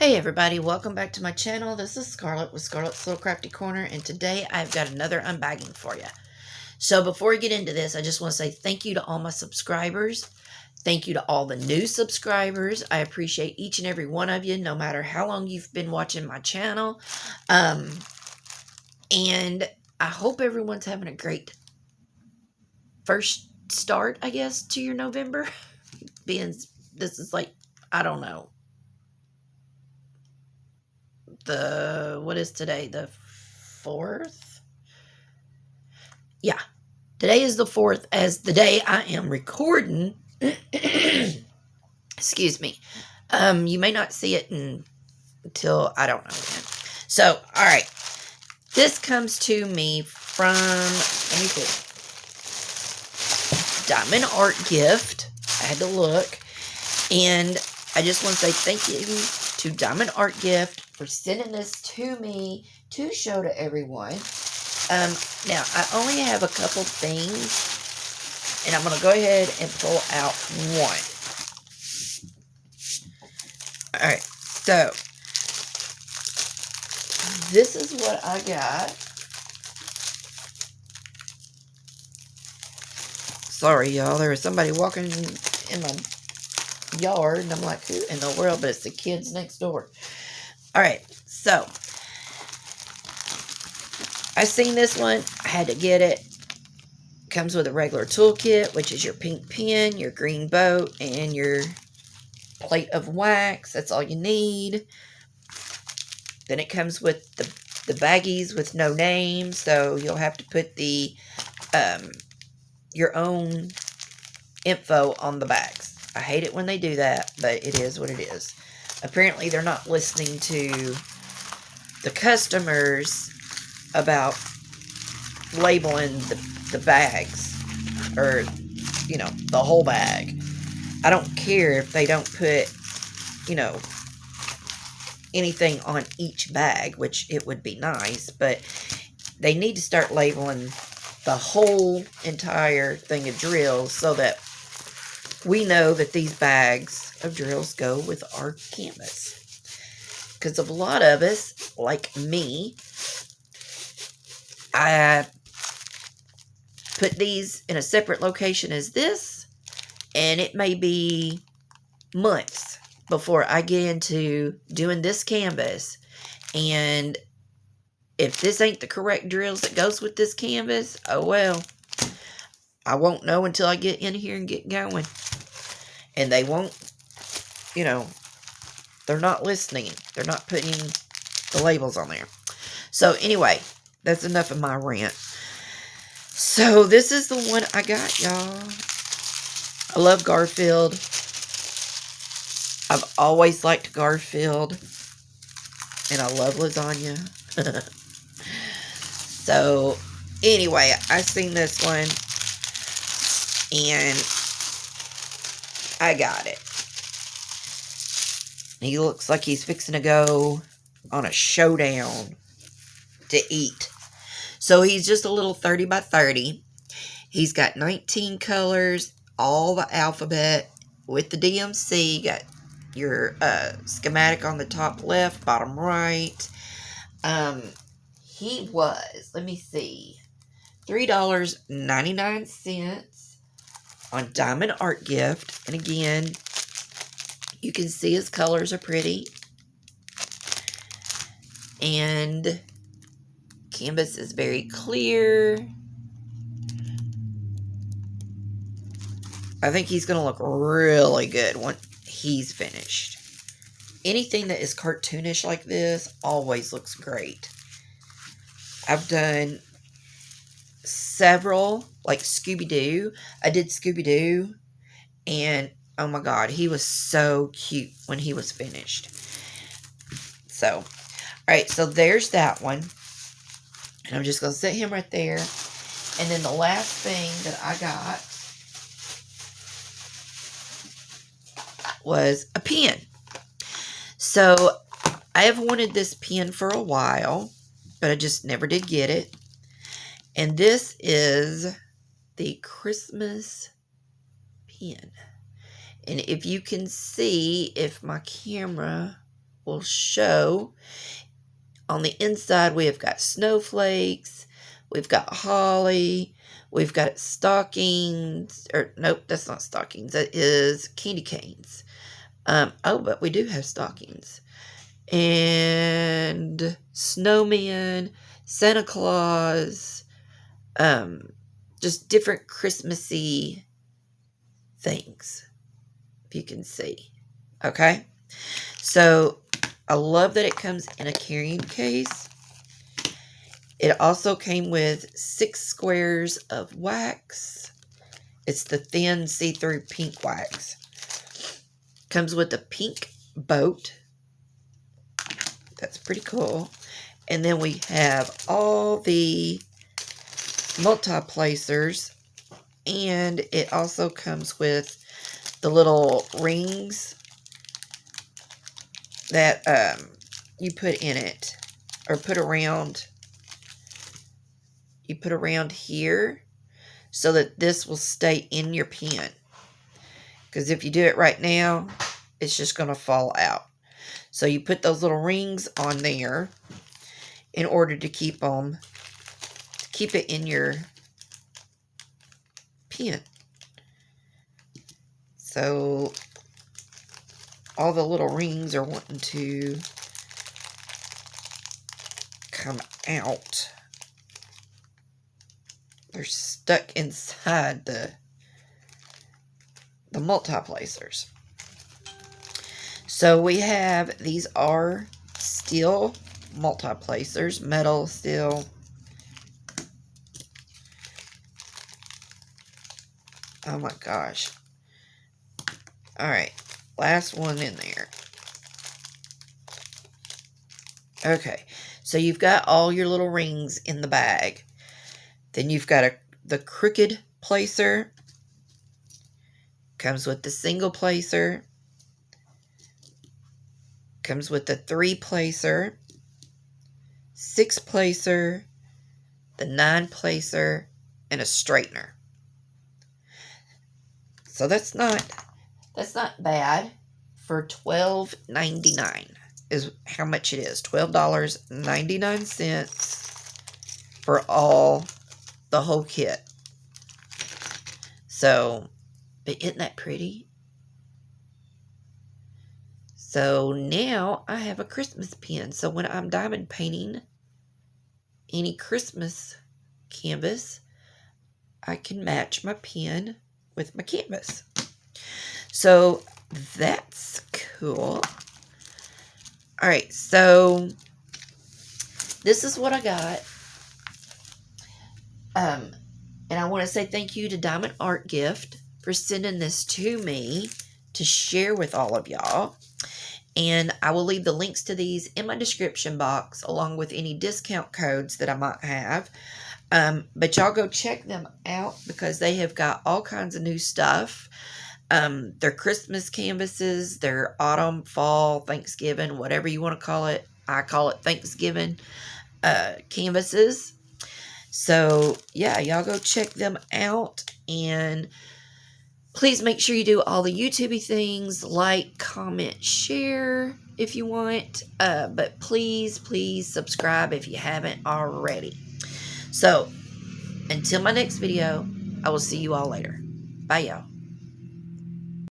Hey everybody, welcome back to my channel. This is Scarlet with Scarlet's Little Crafty Corner, and today I've got another unbagging for you. So before we get into this, I just want to say thank you to all my subscribers. Thank you to all the new subscribers. I appreciate each and every one of you, no matter how long you've been watching my channel. And I hope everyone's having a great first start, I guess, to your November. Being this is like, I don't know. What is today? The 4th? Yeah. Today is the 4th as the day I am recording. Excuse me. You may not see it until, I don't know when. So, all right. This comes to me from, let me see, Diamondartgift. I had to look. And I just want to say thank you to Diamondartgift for sending this to me to show to everyone. Now, I only have a couple things, and I'm going to go ahead and pull out one. Alright, so, this is what I got. Sorry, y'all, there was somebody walking in my yard, and I'm like, who in the world? But it's the kids next door. Alright, so I seen this one. I had to get it. Comes with a regular toolkit, which is your pink pen, your green boat, and your plate of wax. That's all you need. Then it comes with the baggies with no name, so you'll have to put the your own info on the bags. I hate it when they do that, but it is what it is. Apparently, they're not listening to the customers about labeling the bags, or, you know, the whole bag. I don't care if they don't put, you know, anything on each bag, which it would be nice, but they need to start labeling the whole entire thing of drills so that we know that these bags of drills go with our canvas. Because of a lot of us, like me, I put these in a separate location as this, and it may be months before I get into doing this canvas. And if this ain't the correct drills that goes with this canvas, oh well. I won't know until I get in here and get going. And they won't, you know, they're not listening. They're not putting the labels on there. So anyway, that's enough of my rant. So this is the one I got, y'all. I love Garfield. I've always liked Garfield. And I love lasagna. So anyway, I seen this one. And I got it. He looks like he's fixing to go on a showdown to eat. So he's just a little 30 by 30. He's got 19 colors, all the alphabet with the DMC. You got your schematic on the top left, bottom right. He was, let me see, $3.99 on Diamondartgift. And again, you can see his colors are pretty. And canvas is very clear. I think he's going to look really good when he's finished. Anything that is cartoonish like this always looks great. I've done several, like Scooby-Doo. I did Scooby-Doo, and oh my god, he was so cute when he was finished. So, alright, so there's that one. And I'm just going to set him right there. And then the last thing that I got was a pen. So, I have wanted this pen for a while, but I just never did get it. And this is the Christmas pen. And if you can see, if my camera will show. On the inside, we have got snowflakes, we've got holly, we've got stockings, or nope, that's not stockings, that is candy canes. Oh, but we do have stockings. And snowman, Santa Claus, just different Christmassy things, if you can see. Okay? So, I love that it comes in a carrying case. It also came with 6 squares of wax. It's the thin see-through pink wax. Comes with a pink boat. That's pretty cool. And then we have all the multi-placers. And it also comes with the little rings that you put in it, or put around. You put around here so that this will stay in your pen. Because if you do it right now, it's just going to fall out. So you put those little rings on there in order to keep it in your pen. So all the little rings are wanting to come out. They're stuck inside the multi-placers. So we have, these are steel multi-placers, metal, steel. Oh my gosh. Alright, last one in there. Okay, so you've got all your little rings in the bag. Then you've got the crooked placer. Comes with the single placer. Comes with the 3 placer. 6 placer. The 9 placer. And a straightener. So that's not bad for $12.99 is how much it is. $12.99 for the whole kit. So, but isn't that pretty? So now I have a Christmas pen. So when I'm diamond painting any Christmas canvas, I can match my pen with my canvas. So that's cool. All right, so this is what I got. And I want to say thank you to Diamondartgift for sending this to me to share with all of y'all. And I will leave the links to these in my description box along with any discount codes that I might have. But y'all go check them out because they have got all kinds of new stuff. Their Christmas canvases, their autumn, fall, Thanksgiving, whatever you want to call it. I call it Thanksgiving canvases. So, yeah, y'all go check them out. And please make sure you do all the YouTube-y things. Like, comment, share if you want. But please, please subscribe if you haven't already. So, until my next video, I will see you all later. Bye, y'all.